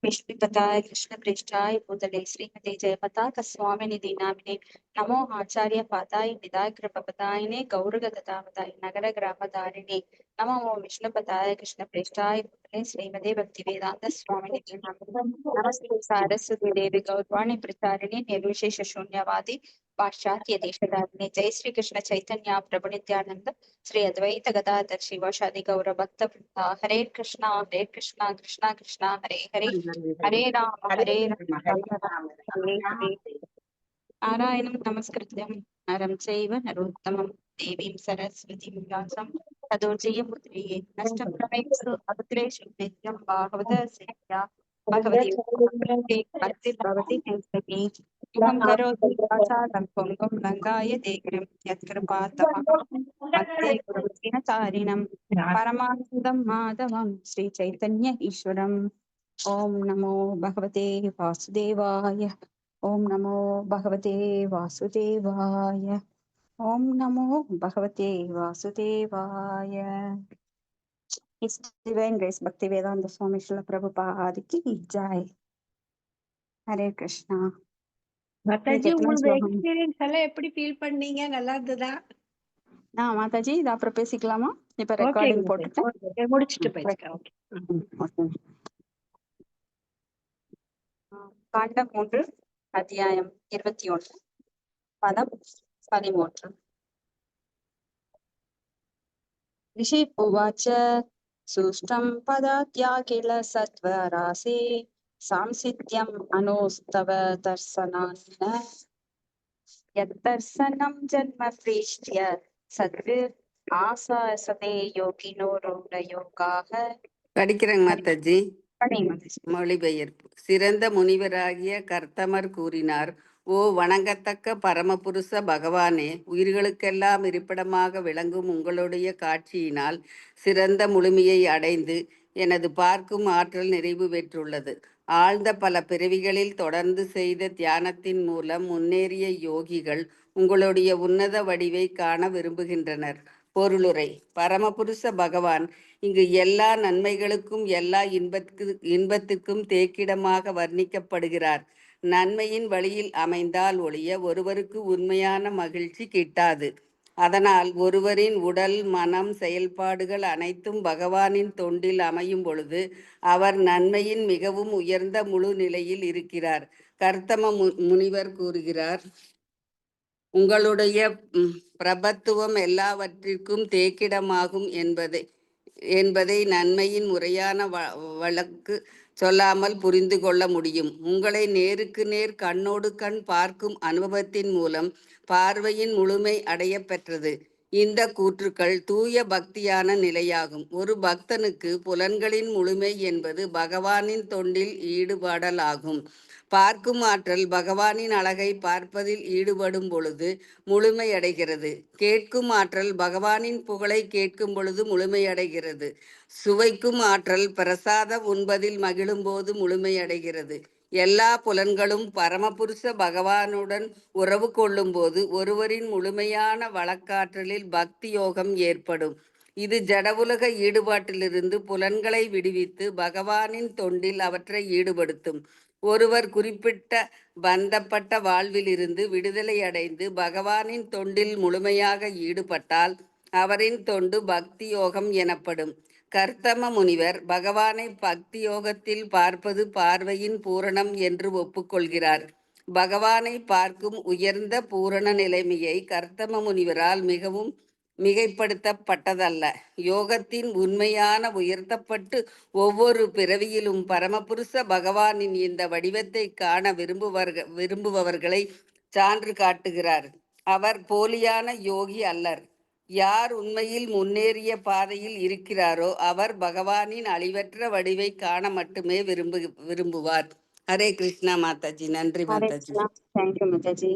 विष्णुपदाय कृष्णप्रेष्ठाय भूतले श्रीमते जयपताक स्वामिनिधि नामिने नमो आचार्य पादाय निदाय कृपपदायिने गौरगदावताय नगर ग्रामधारिणे नमो विष्णुपदाय कृष्णप्रेष्ठाय भूतले श्रीमते भक्तिवेदांत स्वामिनिधि नामिने नमस्ते सारस्वती देवी गौरवाणी प्रचारिणे निर्विशेष शून्यवादी पाश्चात्य देशधारिणे जय श्री कृष्ण चैतन्य प्रभु नित्यानंद श्री अद्वैत गदाधर शिवासादि गौर भक्त हरे कृष्णा कृष्णा कृष्णा हरे हरे हरे राम राम हरे हरे नारायणं नमस्कृत्यं नरं चैव नरोत्तमं देवीं सरस्वतीं व्यासं ततो जयमुद्रये नष्टप्रमेषु अभद्रेषु नित्यं भागवत सेव्या भगवती भक्तिर्भवति संस्तुति युगं करोति वाचालं पुङ्गं लङ्गाय देग्रं यत्कृपातमहं वन्दे गुरुदिनचारिणं परमानन्दं माधवं श्रीचैतन्य ईश्वरम् ओम नमो भगवते वासुदेवाय ओम नमो भगवते वासुदेवाय ओम नमो भगवते वासुदेवाय इस डिवाइन ग्रेस भक्ति वेदांत स्वामी श्रील प्रभुपाद की जय हरे कृष्णा மாதாஜி कितना உங்களோட श्लोकम எக்ஸ்பீரியன்ஸ் எல்லாம் எப்படி ஃபீல் பண்ணீங்க? நல்லா இருந்ததா? माताजी இது அப்புறம் பேசிக்கலாமா இப்ப ஓகே ரெக்கார்டிங் போட்டுட்டேன் முடிச்சிட்டு பேசிக்கலாம். ஓகே காண்டம் 3 அத்தியாயம் 21 பதம் 13 ऋषि उवाच सुष्टं पदात्याखिल सत्वरासे सांसिध्यम् अनोस्तव दर्शनान्न यद्दर्शनं जन्म प्रेष्ट्य सद्भिर् आसासते योगिनो रूढयोगाः படிக்கிறேங்க மாதாஜி. படிங்க. மொழிபெயர்ப்பு. சிறந்த முனிவராகிய கர்த்தமர் கூறினார், ஓ வணங்கத்தக்க பரமபுருஷ பகவானே, உயிர்களுக்கெல்லாம் இருப்பிடமாக விளங்கும் உங்களுடைய காட்சியினால் சிறந்த முழுமையை அடைந்து எனது பார்க்கும் ஆற்றல் நிறைவு பெற்றுள்ளது. ஆழ்ந்த பல பிறவிகளில் தொடர்ந்து செய்த தியானத்தின் மூலம் முன்னேறிய யோகிகள் உங்களுடைய உன்னத வடிவை காண விரும்புகின்றனர். பொருளுரை. பரமபுருஷ பகவான் இங்கு எல்லா நன்மைகளுக்கும் எல்லா இன்பத்துக்கும் தேக்கிடமாக வர்ணிக்கப்படுகிறார். நன்மையின் வழியில் அமைந்தால் ஒழிய ஒருவருக்கு உண்மையான மகிழ்ச்சி கிட்டாது. அதனால் ஒருவரின் உடல் மனம் செயல்பாடுகள் அனைத்தும் பகவானின் தொண்டில் அமையும் பொழுது அவர் நன்மையின் மிகவும் உயர்ந்த முழு நிலையில் இருக்கிறார். கர்த்தம முனிவர் கூறுகிறார், உங்களுடைய பிரபத்துவம் எல்லாவற்றிற்கும் தேக்கிடமாகும் என்பதை நன்மையின் முறையான வழக்கு சொல்லாமல் புரிந்து கொள்ள முடியும். உங்களை நேருக்கு நேர் கண்ணோடு கண் பார்க்கும் அனுபவத்தின் மூலம் பார்வையின் முழுமை அடைய பெற்றது. இந்த கூற்றுக்கள் தூய பக்தியான நிலையாகும். ஒரு பக்தனுக்கு புலன்களின் முழுமை என்பது பகவானின் தொண்டில் ஈடுபடலாகும். பார்க்கும் ஆற்றல் பகவானின் அழகை பார்ப்பதில் ஈடுபடும் பொழுது முழுமையடைகிறது. கேட்கும் ஆற்றல் பகவானின் புகழை கேட்கும் பொழுது முழுமையடைகிறது. சுவைக்கும் ஆற்றல் பிரசாதம் உண்பதில் மகிழும் போது முழுமையடைகிறது. எல்லா புலன்களும் பரமபுருஷ பகவானுடன் உறவு கொள்ளும் போது ஒருவரின் முழுமையான வழக்காற்றலில் பக்தி யோகம் ஏற்படும். இது ஜடவுலக ஈடுபாட்டிலிருந்து புலன்களை விடுவித்து பகவானின் தொண்டில் அவற்றை ஈடுபடுத்தும். ஒருவர் குறிப்பிட்ட பந்தப்பட்ட வாழ்விலிருந்து விடுதலை அடைந்து பகவானின் தொண்டில் முழுமையாக ஈடுபட்டால் அவரின் தொண்டு பக்தி யோகம் எனப்படும். கர்த்தம முனிவர் பகவானை பக்தி யோகத்தில் பார்ப்பது பார்வையின் பூரணம் என்று ஒப்புக்கொள்கிறார். பகவானை பார்க்கும் உயர்ந்த பூரண நிலைமையை கர்த்தம முனிவரால் மிகவும் மிகைப்படுத்தப்பட்டதல்ல. யோகத்தின் உண்மையான உயர்த்தப்பட்டு ஒவ்வொரு பிறவியிலும் பரமபுருஷ பகவானின் இந்த வடிவத்தை காண விரும்புபவர்களை சான்று காட்டுகிறார். அவர் போலியான யோகி அல்லர். யார் உண்மையில் முன்னேறிய பாதையில் இருக்கிறாரோ அவர் பகவானின் அழிவற்ற வடிவை காண மட்டுமே விரும்புவார். ஹரே கிருஷ்ணா மாதாஜி. நன்றி மாதாஜி. தேங்க்யூ மாதாஜி.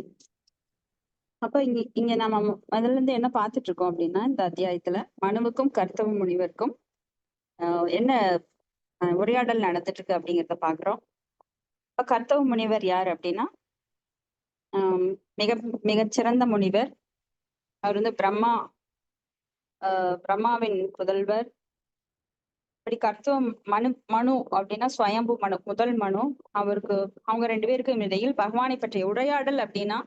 அப்ப இங்க நம்ம அதுல இருந்து என்ன பார்த்துட்டு இருக்கோம் அப்படின்னா, இந்த அத்தியாயத்துல மனுவுக்கும் கர்த்தவ முனிவருக்கும் என்ன உரையாடல் நடந்துட்டு இருக்கு அப்படிங்கிறத பாக்குறோம். இப்ப கர்த்தவ முனிவர் யார் அப்படின்னா மிகச்சிறந்த முனிவர். அவர் வந்து பிரம்மாவின் புதல்வர். இப்படி கர்த்தவம் மனு அப்படின்னா ஸ்வயம்பு மனு, முதல் மனு. அவங்க 2 பேருக்கும் இடையில் பகவானை பற்றிய உரையாடல் அப்படின்னா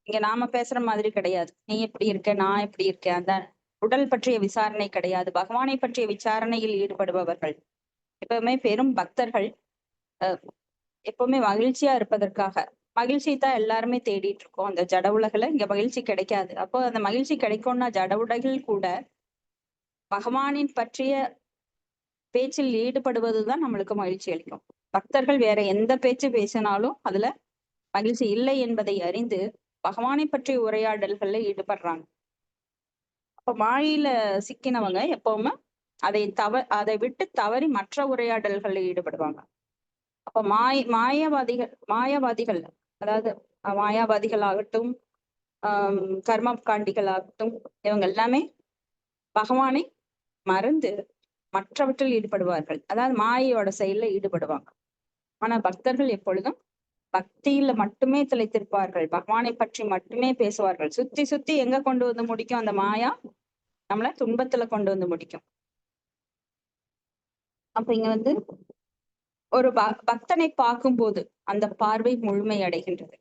இங்க நாம பேசுற மாதிரி கிடையாது. நீ எப்படி இருக்க, நான் எப்படி இருக்கேன், அந்த உடல் பற்றிய விசாரணை கிடையாது. பகவானை பற்றிய விசாரணையில் ஈடுபடுபவர்கள் எப்பவுமே பெரும் பக்தர்கள். எப்பவுமே மகிழ்ச்சியா இருப்பதற்காக, மகிழ்ச்சி தான் எல்லாருமே தேடிட்டு இருக்கோம். அந்த ஜட உலகில இங்க மகிழ்ச்சி கிடைக்காது. அப்போ அந்த மகிழ்ச்சி கிடைக்கும்னா ஜட உலகில் கூட பகவானின் பற்றிய பேச்சில் ஈடுபடுவதுதான் நம்மளுக்கு மகிழ்ச்சி அளிக்கும். பக்தர்கள் வேற எந்த பேச்சு பேசினாலும் அதுல மகிழ்ச்சி இல்லை என்பதை அறிந்து பகவானை பற்றிய உரையாடல்கள்ல ஈடுபடுறாங்க. அப்ப மாயையில சிக்கினவங்க எப்பவுமே அதை விட்டு தவறி மற்ற உரையாடல்கள்ல ஈடுபடுவாங்க. அப்ப மாயாவாதிகள் அதாவது மாயாவாதிகள் ஆகட்டும், கர்ம காண்டிகள் ஆகட்டும், இவங்க எல்லாமே பகவானை மறந்து மற்றவற்றில் ஈடுபடுவார்கள். அதாவது மாயையோட செயல்ல ஈடுபடுவாங்க. ஆனா பக்தர்கள் எப்பொழுதும் பக்தியில மட்டுமே திளைத்திருப்பார்கள். பகவானை பற்றி மட்டுமே பேசுவார்கள். சுத்தி சுத்தி எங்க கொண்டு வந்து முடிக்கும் அந்த மாயா? நம்மள துன்பத்துல கொண்டு வந்து முடிக்கும். அப்ப இங்க வந்து ஒரு பக்தனை பார்க்கும்போது அந்த பார்வை முழுமை அடைகின்றது.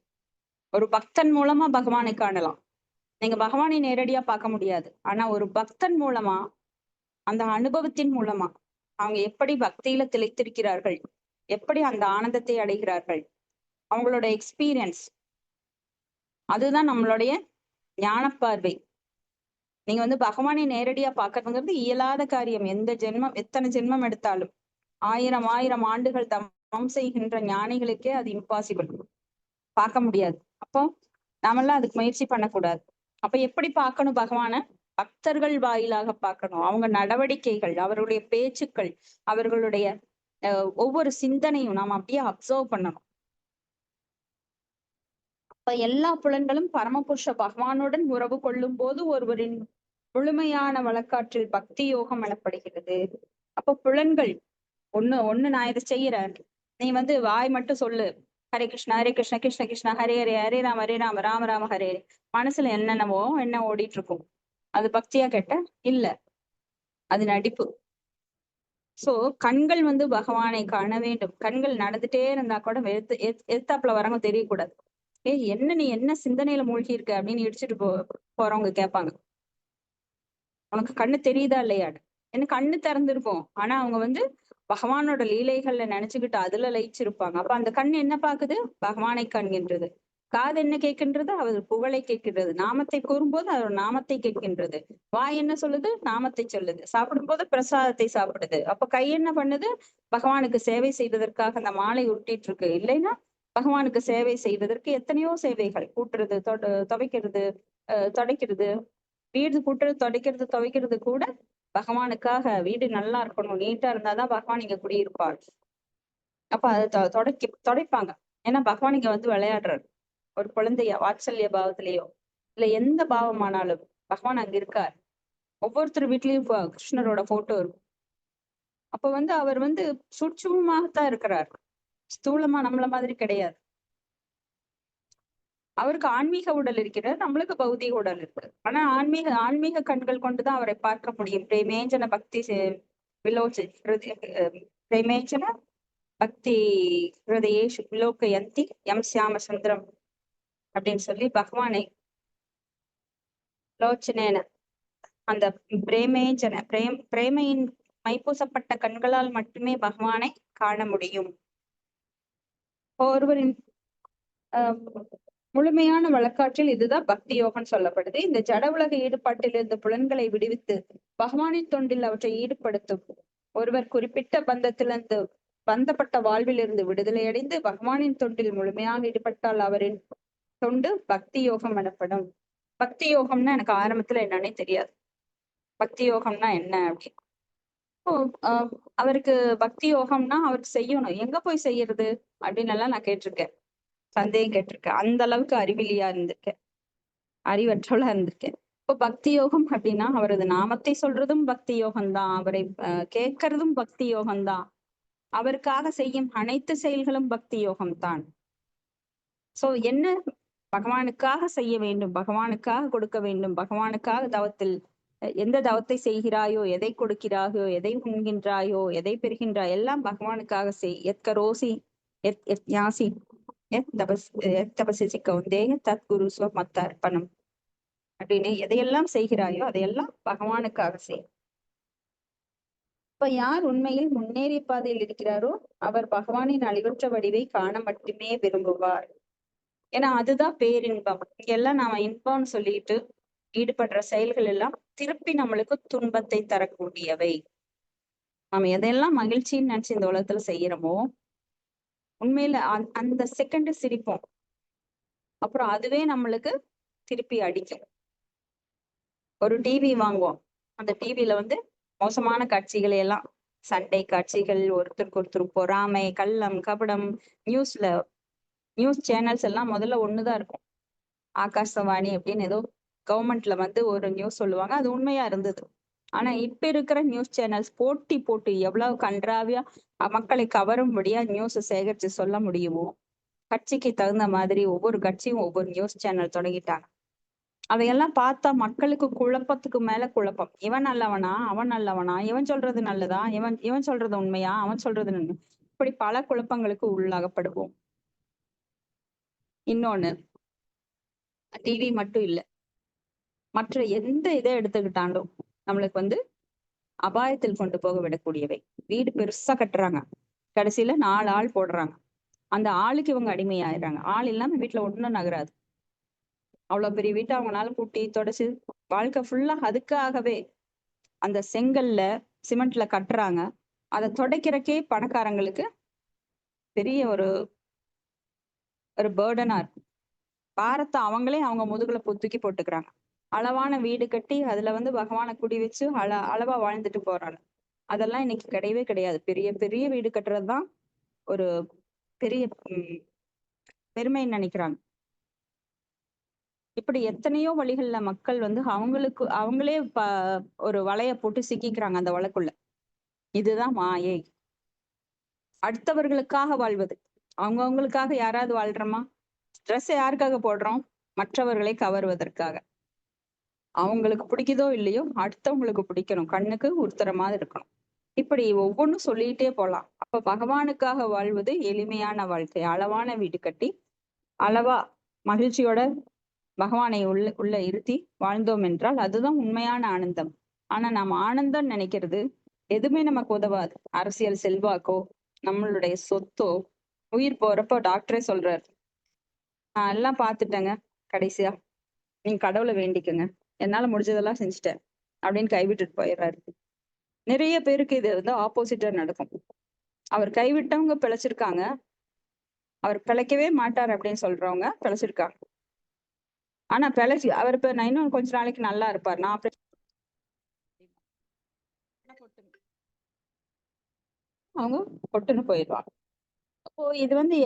ஒரு பக்தன் மூலமா பகவானை காணலாம். நீங்க பகவானை நேரடியா பார்க்க முடியாது. ஆனா ஒரு பக்தன் மூலமா, அந்த அனுபவத்தின் மூலமா அவங்க எப்படி பக்தியில திளைத்திருக்கிறார்கள், எப்படி அந்த ஆனந்தத்தை அடைகிறார்கள், அவங்களோட எக்ஸ்பீரியன்ஸ், அதுதான் நம்மளுடைய ஞான பார்வை. நீங்க வந்து பகவானை நேரடியா பார்க்கறதுங்கிறது இயலாத காரியம். எத்தனை ஜென்மம் எடுத்தாலும், ஆயிரம் ஆண்டுகள் தவம் செய்கின்ற ஞானிகளுக்கே அது இம்பாசிபிள், பார்க்க முடியாது. அப்போ நாமெல்லாம் அதுக்கு முயற்சி பண்ணக்கூடாது. அப்ப எப்படி பார்க்கணும் பகவான? பக்தர்கள் வாயிலாக பார்க்கணும். அவங்க நடவடிக்கைகள், அவர்களுடைய பேச்சுக்கள், அவர்களுடைய ஒவ்வொரு சிந்தனையும் நாம அப்படியே அப்சர்வ் பண்ணணும். அப்ப எல்லா புலன்களும் பரமபுருஷ பகவானுடன் உறவு கொள்ளும் போது ஒருவரின் முழுமையான வழக்காற்றில் பக்தி யோகம் எனப்படுகிறது. அப்ப புலன்கள் ஒண்ணு நான் இதை செய்யறேன், நீ வந்து வாய் மட்டும் சொல்லு, ஹரே கிருஷ்ணா கிருஷ்ண கிருஷ்ணா ஹரே ஹரே ஹரே ராம ராம ராம ஹரே. மனசுல என்ன ஓடிட்டு இருக்கும். அது பக்தியா கேட்ட இல்ல, அது நடிப்பு. சோ கண்கள் வந்து பகவானை காண வேண்டும். கண்கள் நடந்துட்டே இருந்தா கூட எத்தாப்புல வரவங்க தெரியக்கூடாது. நீ என்ன சிந்தனையில மூழ்கி இருக்க அப்படின்னு இடிச்சுட்டு போறவங்க கேட்பாங்க, உனக்கு கண்ணு தெரியுதா இல்லையா? என்ன கண்ணு திறந்திருக்கும், ஆனா அவங்க வந்து பகவானோட லீலைகள்ல நினைச்சுக்கிட்டு அதுல லயிச்சிருப்பாங்க. அப்ப அந்த கண் என்ன பாக்குது? பகவானை காண்கின்றது. காது என்ன கேட்கின்றது? அவர் புகழை கேட்கின்றது. நாமத்தை கூறும்போது அவர் நாமத்தை கேட்கின்றது. வாய் என்ன சொல்லுது? நாமத்தை சொல்லுது. சாப்பிடும் போது பிரசாதத்தை சாப்பிடுது. அப்ப கை என்ன பண்ணுது? பகவானுக்கு சேவை செய்வதற்காக அந்த மாலை உருட்டிட்டு இருக்கு. இல்லைன்னா பகவானுக்கு சேவை செய்வதற்கு எத்தனையோ சேவைகள், கூட்டுறது, துவைக்கிறது, தொடைக்கிறது, வீடு கூட்டுறது, துவைக்கிறது கூட பகவானுக்காக. வீடு நல்லா இருக்கணும், நீட்டா இருந்தாதான் பகவான் இங்க குடியிருப்பார். அப்ப அதை தொடைப்பாங்க. ஏன்னா பகவான் இங்க வந்து விளையாடுறாரு. ஒரு குழந்தைய வாத்சல்ய பாவத்திலேயோ இல்ல எந்த பாவமானாலும் பகவான் அங்க இருக்கார். ஒவ்வொருத்தர் வீட்லயும் கிருஷ்ணரோட போட்டோ இருக்கும். அப்ப வந்து அவர் வந்து சூட்சுமமாகத்தான் இருக்கிறார், ஸ்தூலமா நம்மள மாதிரி கிடையாது. அவருக்கு ஆன்மீக உடல் இருக்கிறது, நம்மளுக்கு பௌதிக உடல் இருக்கு. ஆனா ஆன்மீக கண்கள் கொண்டுதான் அவரை பார்க்க முடியும். பிரேமேஞ்சன பக்தி பிரேமேஞ்சன பக்தி ஹிருதயேஷு விலோகயந்தி எம் சியாம சுந்தரம் அப்படின்னு சொல்லி பகவானை லோச்சனேன, அந்த பிரேமேஞ்சன பிரேமையின் மைப்பூசப்பட்ட கண்களால் மட்டுமே பகவானை காண முடியும். ஒருவரின் முழுமையான வழக்காற்றில் இதுதான் பக்தி யோகம் சொல்லப்படுது. இந்த ஜட உலக ஈடுபாட்டிலிருந்து புலன்களை விடுவித்து பகவானின் தொண்டில் அவற்றை ஈடுபடுத்தும் ஒருவர் குறிப்பிட்ட பந்தப்பட்ட வாழ்வில் இருந்து விடுதலை அடைந்து பகவானின் தொண்டில் முழுமையாக ஈடுபட்டால் அவரின் தொண்டு பக்தி யோகம் எனப்படும். பக்தி யோகம்னா எனக்கு ஆரம்பத்துல என்னன்னே தெரியாது. பக்தி யோகம்னா என்ன அப்படின்னு. அவருக்கு பக்தி யோகம்னா அவருக்கு செய்யணும், எங்க போய் செய்யறது அப்படின்னு எல்லாம் நான் கேட்டிருக்கேன், சந்தேகம் கேட்டிருக்கேன். அந்த அளவுக்கு அறிவிலியா இருந்திருக்கேன், அறிவற்றவளா இருந்திருக்கேன். இப்போ பக்தி யோகம் அப்படின்னா அவரது நாமத்தை சொல்றதும் பக்தி யோகம்தான், அவரை கேட்கறதும் பக்தி யோகம்தான், அவருக்காக செய்யும் அனைத்து செயல்களும் பக்தி யோகம்தான். சோ என்ன பகவானுக்காக செய்ய வேண்டும், பகவானுக்காக கொடுக்க வேண்டும், பகவானுக்காக தவத்தில் எந்த தவத்தை செய்கிறாயோ, எதை கொடுக்கிறாயோ, எதை உண்கின்றாயோ, எதை பெறுகின்றாய், எல்லாம் பகவானுக்காக செய். எத் கரோசி எத் யாசி எத் தபசி கௌந்தேய தத் குரு மத்த அர்ப்பணம் அப்படின்னு எதையெல்லாம் செய்கிறாயோ அதையெல்லாம் பகவானுக்காக செய். இப்ப யார் உண்மையில் முன்னேறிய பாதையில் இருக்கிறாரோ அவர் பகவானின் அழிவற்ற வடிவை காண மட்டுமே விரும்புவார். ஏன்னா அதுதான் பேரின்பம். இங்கெல்லாம் நாம இன்பம்னு சொல்லிட்டு ஈடுபடுற செயல்கள் எல்லாம் திருப்பி நம்மளுக்கு துன்பத்தை தரக்கூடியவை. நாம எதையெல்லாம் மகிழ்ச்சின்னு நினைச்சு இந்த உலகத்துல செய்யறோமோ உண்மையில அந்த செகண்ட் சிரிப்போம், அப்புறம் அதுவே நம்மளுக்கு திருப்பி அடிக்கும். ஒரு டிவி வாங்குவோம், அந்த டிவில மோசமான காட்சிகளை எல்லாம், சண்டை காட்சிகள், ஒருத்தருக்கு ஒருத்தர் பொறாமை, கள்ளம், கபடம், நியூஸ் சேனல்ஸ் எல்லாம் முதல்ல ஒண்ணுதான் இருக்கும். ஆகாசவாணி அப்படின்னு ஏதோ கவர்மெண்ட்ல ஒரு நியூஸ் சொல்லுவாங்க, அது உண்மையா இருந்தது. ஆனா இப்ப இருக்கிற நியூஸ் சேனல்ஸ் போட்டி போட்டு எவ்வளவு கன்றாவியா மக்களை கவரும்படியா நியூஸ் சேகரிச்சு சொல்ல முடியுமோ, கட்சிக்கு தகுந்த மாதிரி ஒவ்வொரு கட்சியும் ஒவ்வொரு நியூஸ் சேனல் தொடங்கிட்டாங்க. அதையெல்லாம் பார்த்தா மக்களுக்கு குழப்பத்துக்கு மேல குழப்பம். இவன் நல்லவனா, அவன் நல்லவனா, இவன் சொல்றது நல்லதா, இவன் சொல்றது உண்மையா, அவன் சொல்றது உண்மை, இப்படி பல குழப்பங்களுக்கு உள்ளாகப்படுவோம். இன்னொன்னு, டிவி மட்டும் இல்ல, மற்ற எந்த இதை எடுத்துக்கிட்டாலும் நம்மளுக்கு அபாயத்தில் கொண்டு போக விடக்கூடியவை. வீடு பெருசா கட்டுறாங்க, கடைசியில 4 ஆள் போடுறாங்க, அந்த ஆளுக்கு இவங்க அடிமையாயிடுறாங்க. ஆள் இல்லாம வீட்டுல ஒண்ணும் நகராது. அவ்வளவு பெரிய வீட்டை அவங்களால கூட்டி தொடச்சு வாழ்க்கை ஃபுல்லா அதுக்காகவே அந்த செங்கல்ல சிமெண்ட்ல கட்டுறாங்க. அதை துடைக்கிறக்கே பணக்காரங்களுக்கு பெரிய ஒரு பேர்டனா இருக்கும். பாரத்தை அவங்களே அவங்க முதுகுல தூக்கி போட்டுக்கிறாங்க. அளவான வீடு கட்டி அதுல பகவானை குடி வச்சு அளவா வாழ்ந்துட்டு போறாங்க. அதெல்லாம் இன்னைக்கு கிடையவே கிடையாது. பெரிய பெரிய வீடு கட்டுறதுதான் ஒரு பெரிய பெருமைன்னு நினைக்கிறாங்க. இப்படி எத்தனையோ வழிகள்ல மக்கள் அவங்களே ஒரு வலைய போட்டு சிக்கிக்கிறாங்க அந்த வலைக்குள்ள. இதுதான் மாயை. அடுத்தவர்களுக்காக வாழ்வது. அவங்களுக்காக யாராவது வாழ்றோமா? ட்ரெஸ் யாருக்காக போடுறோம்? மற்றவர்களை கவருவதற்காக. அவங்களுக்கு பிடிக்குதோ இல்லையோ அடுத்தவங்களுக்கு பிடிக்கணும், கண்ணுக்கு உறுத்துற மாதிரி இருக்கணும். இப்படி ஒவ்வொன்றும் சொல்லிட்டே போலாம். அப்ப பகவானுக்காக வாழ்வது எளிமையான வாழ்க்கை. அளவான வீடு கட்டி அளவா மகிழ்ச்சியோட பகவானை உள்ள இருத்தி வாழ்ந்தோம் என்றால் அதுதான் உண்மையான ஆனந்தம். ஆனா நாம ஆனந்தம் நினைக்கிறது எதுவுமே நமக்கு உதவாது. அரசியல் செல்வாக்கோ, நம்மளுடைய சொத்தோ. உயிர் போறப்போ டாக்டரே சொல்றாரு, நான் எல்லாம் பார்த்துட்டேங்க, கடைசியா நீங்க கடவுளை வேண்டிக்கங்க, என்னால முடிஞ்சதெல்லாம் செஞ்சுட்டேன் அப்படின்னு கைவிட்டுட்டு போயிடுறாரு. நிறைய பேருக்கு இது ஆப்போசிட்டா நடக்கும். அவர் கைவிட்டவங்க பிழைச்சிருக்காங்க, அவர் பிழைக்கவே மாட்டார் அப்படின்னு சொல்றவங்க பிழைச்சிருக்காங்க. ஆனா அவர் இப்ப நான் இன்னும் கொஞ்ச நாளைக்கு நல்லா இருப்பார், நான் அவங்க பொட்டுன்னு போயிடுவாங்க. அப்போ இது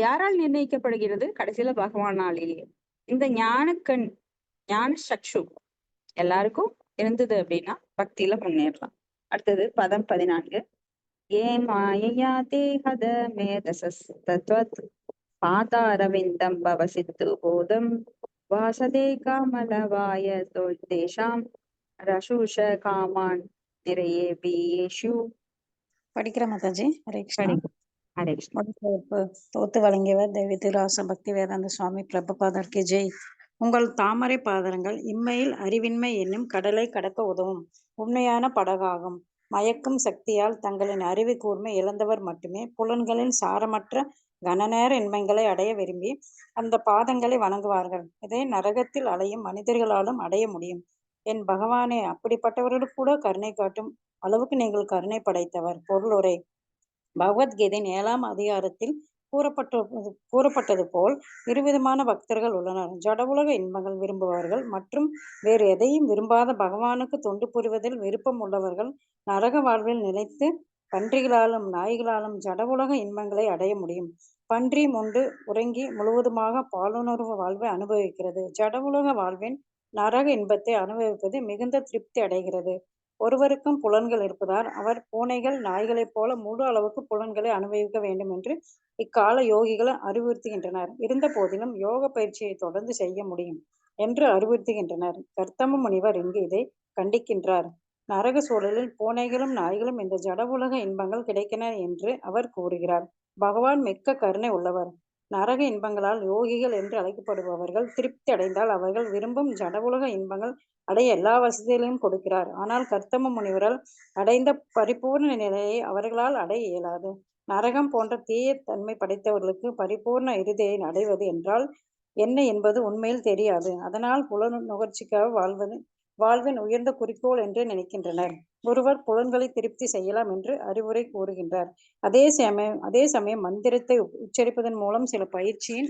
யாரால் நிர்ணயிக்கப்படுகிறது? கடைசியில பகவானாலேயே. இந்த ஞான சக்ஷு எல்லாருக்கும் இருந்தது அப்படின்னா பக்தியில முன்னேறலாம். அடுத்தது பதம் 14. ஏ மாயையா தேஹத மேதசஸ் தத்வத் பாதாரவிந்தம் பவசித்து போதம் வாசதே காமலவாய தேஷாம் ரசூஷ காமான் நிறையே பீயேஷு. படிக்கிற மாதாஜி. ஹரே கிருஷ்ணா. ஹரே கிருஷ்ணா. தோத்து வழங்கியவர் தேவி திராச பக்தி வேதாந்த சுவாமி பிரபுபாதர்க்கு ஜெய். உங்கள் தாமரை பாதங்கள் இம்மையில் அறிவின்மை என்னும் கடலை கடக்க உதவும் உண்மையான படகாகும். மயக்கும் சக்தியால் தங்களின் அறிவு கூர்மை இழந்தவர் மட்டுமே புலன்களின் சாரமற்ற கனநேர இன்பங்களை அடைய விரும்பி அந்த பாதங்களை வணங்குவார்கள். இதை நரகத்தில் அலையும் மனிதர்களாலும் அடைய முடியும். என் பகவானே, அப்படிப்பட்டவர்களுக்கு கூட கருணை காட்டும் அளவுக்கு நீங்கள் கருணை படைத்தவர். பொருளுரை. பகவத்கீதையின் 7ஆம் அதிகாரத்தில் கூறப்பட்டது போல் இருவிதமான பக்தர்கள் உள்ளனர். ஜட உலக இன்பங்கள் விரும்புபவர்கள் மற்றும் வேறு எதையும் விரும்பாத பகவானுக்கு தொண்டு புரிவதில் விருப்பம் உள்ளவர்கள் நரக வாழ்வில் நிலைத்து பன்றிகளாலும் நாய்களாலும் ஜட உலக இன்பங்களை அடைய முடியும். பன்றி உண்டு உறங்கி முழுவதுமாக பாலுணர்வு வாழ்வை அனுபவிக்கிறது. ஜட உலக வாழ்வின் நரக இன்பத்தை அனுபவிப்பது மிகுந்த திருப்தி அடைகிறது. ஒருவருக்கும் புலன்கள் இருப்பதால் அவர் பூனைகள் நாய்களைப் போல முழு அளவுக்கு புலன்களை அனுபவிக்க வேண்டும் என்று இக்கால யோகிகள் அறிவுறுத்துகின்றனர். இருந்த போதிலும் யோக பயிற்சியை தொடர்ந்து செய்ய முடியும் என்று அறிவுறுத்துகின்றனர். கர்த்தம முனிவர் இங்கு இதை கண்டிக்கின்றார். நரக சூழலில் பூனைகளும் நாய்களும் இந்த ஜட உலக இன்பங்கள் கிடைக்கின்றன என்று அவர் கூறுகிறார். பகவான் மிக்க கருணை உள்ளவர். நரக இன்பங்களால் யோகிகள் என்று அழைக்கப்படுபவர்கள் திருப்தி அடைந்தால் அவர்கள் விரும்பும் ஜட உலக இன்பங்கள் அடைய எல்லா வசதிகளையும் கொடுக்கிறார். ஆனால் கர்த்தம முனிவரால் அடைந்த பரிபூர்ண நிலையை அவர்களால் அடைய இயலாது. நரகம் போன்ற தீய தன்மை படைத்தவர்களுக்கு பரிபூர்ண இறுதியை அடைவது என்றால் என்ன என்பது உண்மையில் தெரியாது. அதனால் நுகர்ச்சிக்காக வாழ்வின் உயர்ந்த குறிக்கோள் என்று நினைக்கின்றனர். ஒருவர் புலன்களை திருப்தி செய்யலாம் என்று அறிவுரை கூறுகின்றார். அதே சமயம் மந்திரத்தை உச்சரிப்பதன் மூலம் சில பயிற்சியின்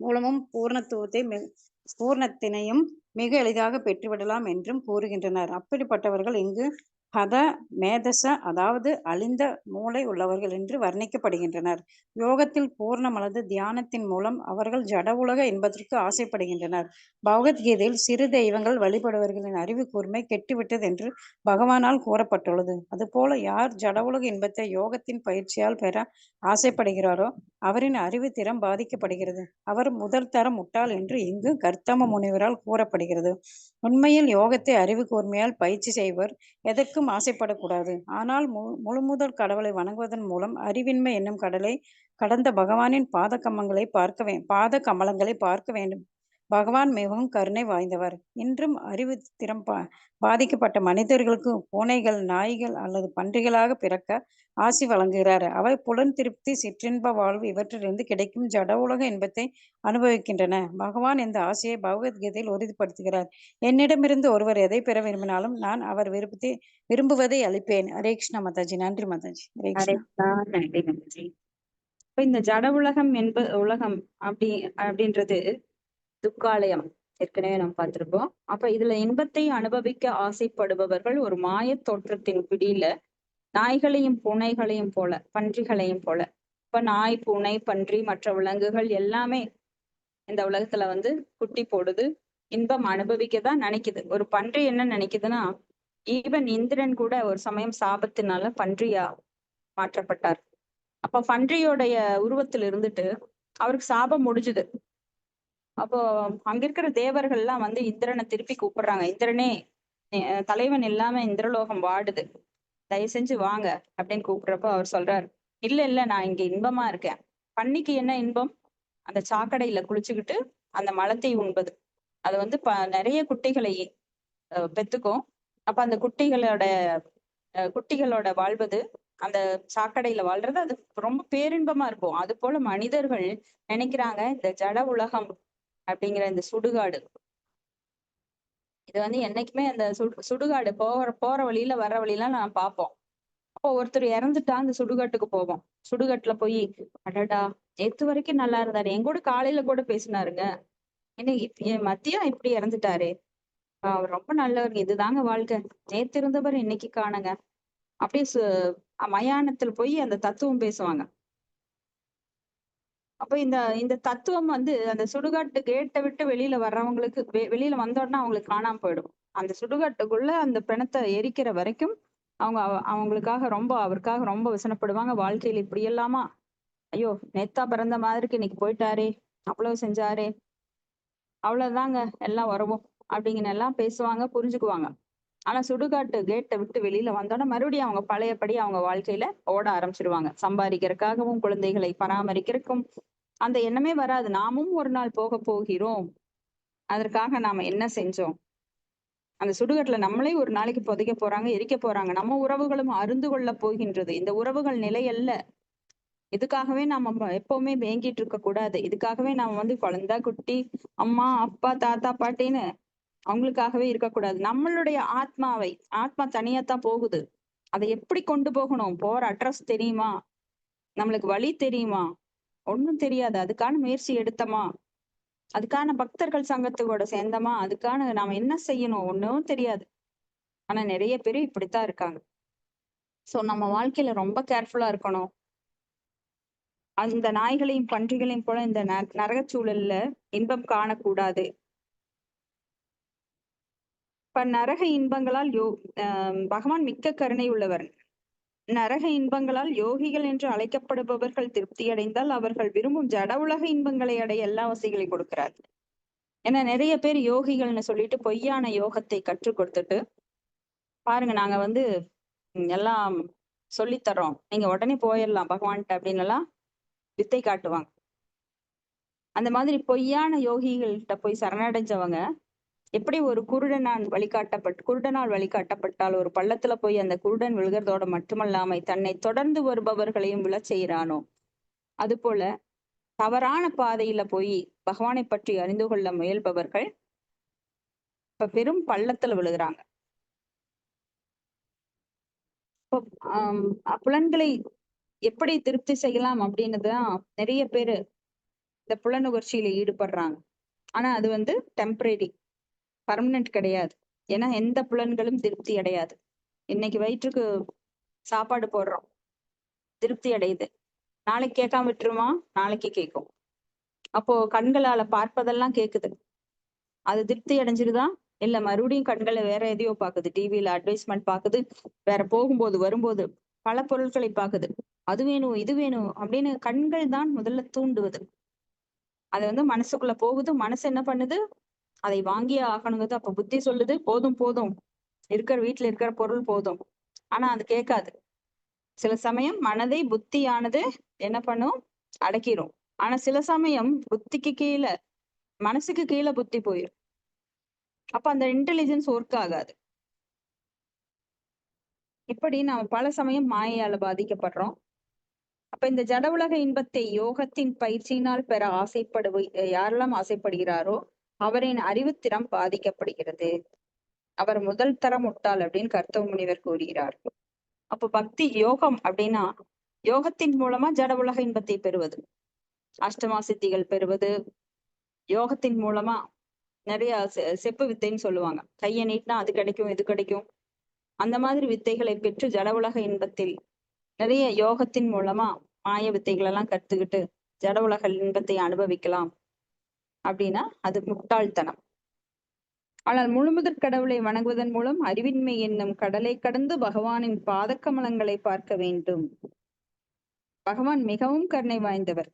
மூலமும் பூர்ணத்தினையும் மிக எளிதாக பெற்றுவிடலாம் என்றும் கூறுகின்றனர். அப்படிப்பட்டவர்கள் இங்கு ஹத மேதச, அதாவது அழிந்த மூளை உள்ளவர்கள் என்று வர்ணிக்கப்படுகின்றனர். யோகத்தில் பூர்ணமளது தியானத்தின் மூலம் அவர்கள் ஜட உலக இன்பத்திற்கு ஆசைப்படுகின்றனர். பகவத்கீதையில் சிறு தெய்வங்கள் வழிபடுவர்களின் அறிவு கூர்மை கெட்டுவிட்டது என்று பகவானால் கூறப்பட்டுள்ளது. அதுபோல யார் ஜட உலக இன்பத்தை யோகத்தின் பயிற்சியால் பெற ஆசைப்படுகிறாரோ அவரின் அறிவு திறம் பாதிக்கப்படுகிறது. அவர் முதல் தர முட்டாள் என்று இங்கு கர்த்தம முனிவரால் கூறப்படுகிறது. உண்மையில் யோகத்தை அறிவு கூர்மையால் பயிற்சி செய்வர் எதற்கும் ஆசைப்படக்கூடாது. ஆனால் முழுமுதல் கடவுளை வணங்குவதன் மூலம் அறிவின்மை என்னும் கடலை கடந்த பகவானின் பாத கமலங்களை பார்க்க வேண்டும். பகவான் மிகவும் கருணை வாய்ந்தவர். இன்றும் அறிவு திறம் பாதிக்கப்பட்ட மனிதர்களுக்கு பூனைகள், நாய்கள் அல்லது பன்றிகளாக பிறக்க ஆசி வழங்குகிறார். அவை புலன் திருப்தி, சிற்றின்ப வாழ்வு இவற்றிலிருந்து கிடைக்கும் ஜட உலக இன்பத்தை அனுபவிக்கின்றன. பகவான் இந்த ஆசையை பகவத்கீதையில் உறுதிப்படுத்துகிறார். என்னிடமிருந்து ஒருவர் எதை பெற விரும்பினாலும் நான் அவர் விரும்புவதை அளிப்பேன். ஹரே கிருஷ்ணா மாதாஜி. நன்றி மாதாஜி. ஹரே கிருஷ்ணா. நன்றி நன்றி. இப்ப இந்த ஜட உலகம் உலகம் அப்படின்றது துக்காலயம் ஏற்கனவே நாம் பார்த்திருக்கோம். அப்ப இதுல இன்பத்தை அனுபவிக்க ஆசைப்படுபவர்கள் ஒரு மாய தோற்றத்தின் பிடியில நாய்களையும் பூனைகளையும் போல, பன்றிகளையும் போல. இப்ப நாய், பூனை, பன்றி, மற்ற விலங்குகள் எல்லாமே இந்த உலகத்துல குட்டி போடுது, இன்பம் அனுபவிக்கதான் நினைக்குது. ஒரு பன்றி என்ன நினைக்குதுன்னா, ஈவன் இந்திரன் கூட ஒரு சமயம் சாபத்தினால பன்றியா மாற்றப்பட்டார். அப்ப பன்றியோடைய உருவத்தில் இருந்துட்டு அவருக்கு சாபம் முடிஞ்சுது. அப்போ அங்க இருக்கிற தேவர்கள் எல்லாம் இந்திரனை திருப்பி கூப்பிடுறாங்க. இந்திரனே, தலைவன் இல்லாம இந்திரலோகம் வாடுது, தயவு செஞ்சு வாங்க அப்படின்னு கூப்பிடுறப்போ அவர் சொல்றாரு, இல்ல நான் இங்க இன்பமா இருக்கேன். பன்னிக்கு என்ன இன்பம்? அந்த சாக்கடையில குளிச்சுக்கிட்டு அந்த மலத்தை உண்பது. அது நிறைய குட்டிகளை பெத்துக்கும். அப்ப அந்த குட்டிகளோட வாழ்வது, அந்த சாக்கடையில வாழ்றது, அது ரொம்ப பேரின்பமா இருக்கும். அது போல மனிதர்கள் நினைக்கிறாங்க, இந்த ஜட உலகம் அப்படிங்கிற இந்த சுடுகாடு, இது என்னைக்குமே அந்த சுடுகாடு போற வழியில வர்ற வழியெல்லாம் நான் பார்ப்போம். அப்போ ஒருத்தர் இறந்துட்டா அந்த சுடுகாட்டுக்கு போவோம். சுடுகாட்டுல போய், அடடா நேத்து வரைக்கும் நல்லா இருந்தாரு, என் கூட காலையில கூட பேசினாருங்க, இன்னைக்கு மதியம் இப்படி இறந்துட்டாரு, அவர் ரொம்ப நல்லவர், இதுதாங்க வாழ்க்கை, நேத்து இருந்தவர் இன்னைக்கு காணுங்க. அப்படியே மயானத்துல போய் அந்த தத்துவம் பேசுவாங்க. அப்ப இந்த தத்துவம் அந்த சுடுகாட்டு கேட்டை விட்டு வெளியில வர்றவங்களுக்கு, வெளியில வந்தோடனே அவங்களுக்கு காணாம போயிடும். அந்த சுடுகாட்டுக்குள்ள அந்த பிணத்தை எரிக்கிற வரைக்கும் அவருக்காக ரொம்ப விசனப்படுவாங்க. வாழ்க்கையில இப்படி எல்லாமா, ஐயோ நேத்தா பிறந்த மாதிரிக்கு இன்னைக்கு போயிட்டாரே, அவ்வளவு செஞ்சாரே, அவ்வளவுதாங்க எல்லாம் வருவோம் அப்படிங்கன்னு எல்லாம் பேசுவாங்க, புரிஞ்சுக்குவாங்க. ஆனா சுடுகாட்டு கேட்டை விட்டு வெளியில வந்தோன்னா மறுபடியும் அவங்க பழையபடி அவங்க வாழ்க்கையில ஓட ஆரம்பிச்சிடுவாங்க. சம்பாதிக்கிறதுக்காகவும் குழந்தைகளை பராமரிக்கிறதுக்கும் அந்த எண்ணமே வராது. நாமும் ஒரு நாள் போகிறோம், அதற்காக நாம என்ன செஞ்சோம்? அந்த சுடுகாட்டுல நம்மளே ஒரு நாளைக்கு புதைக்க போறாங்க, எரிக்க போறாங்க. நம்ம உறவுகளும் அருந்து கொள்ள போகின்றது. இந்த உறவுகள் நிலை அல்ல. இதுக்காகவே நாம எப்பவுமே வேங்கிட்டு இருக்க கூடாது. இதுக்காகவே நாம குழந்தை, குட்டி, அம்மா, அப்பா, தாத்தா, பாட்டின்னு அவங்களுக்காகவே இருக்கக்கூடாது. நம்மளுடைய ஆத்மா தனியாத்தான் போகுது. அதை எப்படி கொண்டு போகணும்? போற அட்ரஸ் தெரியுமா? நம்மளுக்கு வழி தெரியுமா? ஒண்ணும் தெரியாது. அதுக்கான முயற்சி எடுத்தமா? அதுக்கான பக்தர்கள் சங்கத்தோட சேர்ந்தமா? அதுக்கான நாம என்ன செய்யணும்? ஒன்னும் தெரியாது. ஆனா நிறைய பேர் இப்படித்தான் இருக்காங்க. சோ நம்ம வாழ்க்கையில ரொம்ப கேர்ஃபுல்லா இருக்கணும். அந்த நாய்களையும் பன்றிகளையும் போல இந்த நரகச்சூழல்ல இன்பம் காணக்கூடாது. இப்ப நரக இன்பங்களால் பகவான் மிக்க கருணை உள்ளவர். நரக இன்பங்களால் யோகிகள் என்று அழைக்கப்படுபவர்கள் திருப்தி அடைந்தால் அவர்கள் விரும்பும் ஜட உலக இன்பங்களை அடைய எல்லா வசதிகளையும் கொடுக்கிறார். ஏன்னா நிறைய பேர் யோகிகள்னு சொல்லிட்டு பொய்யான யோகத்தை கற்றுக் கொடுத்துட்டு பாருங்க நாங்க வந்து எல்லாம் சொல்லித்தர்றோம், நீங்க உடனே போயிடலாம் பகவான்கிட்ட அப்படின்னு எல்லாம் வித்தை காட்டுவாங்க. அந்த மாதிரி பொய்யான யோகிகள்கிட்ட போய் சரணடைஞ்சவங்க எப்படி ஒரு குருடனால் வழிகாட்டப்பட்டால் ஒரு பள்ளத்துல போய் அந்த குருடன் விழுகிறதோட மட்டுமல்லாம தன்னை தொடர்ந்து வருபவர்களையும் விழச் செய்யறானோ, அது போல தவறான பாதையில போய் பகவானை பற்றி அறிந்து கொள்ள முயல்பவர்கள் இப்ப பெரும் பள்ளத்துல விழுகிறாங்க. இப்போ புலன்களை எப்படி திருப்தி செய்யலாம் அப்படின்னுதான் நிறைய பேரு இந்த புலனுகர்ச்சியில ஈடுபடுறாங்க. ஆனா அது வந்து டெம்பரரி, பர்மனன்ட் கிடையாது. ஏன்னா எந்த புலன்களும் திருப்தி அடையாது. இன்னைக்கு வயிற்றுக்கு சாப்பாடு போடுறோம், திருப்தி அடையுது. நாளைக்கு கேட்காம விட்டுருமா? நாளைக்கு கேட்கும். அப்போ கண்களால பார்ப்பதெல்லாம் கேக்குது, அது திருப்தி அடைஞ்சிருதா? இல்ல மறுபடியும் கண்களை வேற எதையோ பாக்குது, டிவியில அட்வைஸ்மெண்ட் பாக்குது, வேற போகும்போது வரும்போது பல பொருட்களை பாக்குது, அது வேணும் இது வேணும் அப்படின்னு கண்கள் தான் முதல்ல தூண்டுவது. அது வந்து மனசுக்குள்ள போகுது, மனசு என்ன பண்ணுது? அதை வாங்கியே ஆகணுங்கிறது. அப்ப புத்தி சொல்லுது போதும் போதும், வீட்டுல இருக்கிற பொருள் போதும். ஆனா அது கேட்காது. சில சமயம் மனதை புத்தியானது என்ன பண்ணும்? அடக்கிரும். ஆனா சில சமயம் புத்திக்கு கீழே, மனசுக்கு கீழே புத்தி போயிரும். அப்ப அந்த இன்டெலிஜென்ஸ் ஒர்க் ஆகாது. இப்படி நாம பல சமயம் மாயையால பாதிக்கப்படுறோம். அப்ப இந்த ஜட உலக இன்பத்தை யோகத்தின் பயிற்சியினால் பெற யாரெல்லாம் ஆசைப்படுகிறாரோ அவரின் அறிவுத்திறம் பாதிக்கப்படுகிறது. அவர் முதல் தர முட்டாள் அப்படின்னு கர்த்தவ முனிவர் கூறுகிறார். அப்போ பக்தி யோகம் அப்படின்னா யோகத்தின் மூலமா ஜட உலக இன்பத்தை பெறுவது, அஷ்டமா சித்திகள் பெறுவது, யோகத்தின் மூலமா நிறைய செப்பு வித்தைன்னு சொல்லுவாங்க, கையை நீட்டினா அது கிடைக்கும் இது கிடைக்கும், அந்த மாதிரி வித்தைகளை பெற்று ஜட உலக இன்பத்தில் நிறைய யோகத்தின் மூலமா மாய வித்தைகள் எல்லாம் கத்துக்கிட்டு ஜட உலக இன்பத்தை அனுபவிக்கலாம் அப்படின்னா அது முட்டாள்தனம். ஆனால் முழுமுதற் கடவுளை வணங்குவதன் மூலம் அறிவின்மை என்னும் கடலை கடந்து பகவானின் பாதக்கமலங்களை பார்க்க வேண்டும். பகவான் மிகவும் கருணை வாய்ந்தவர்.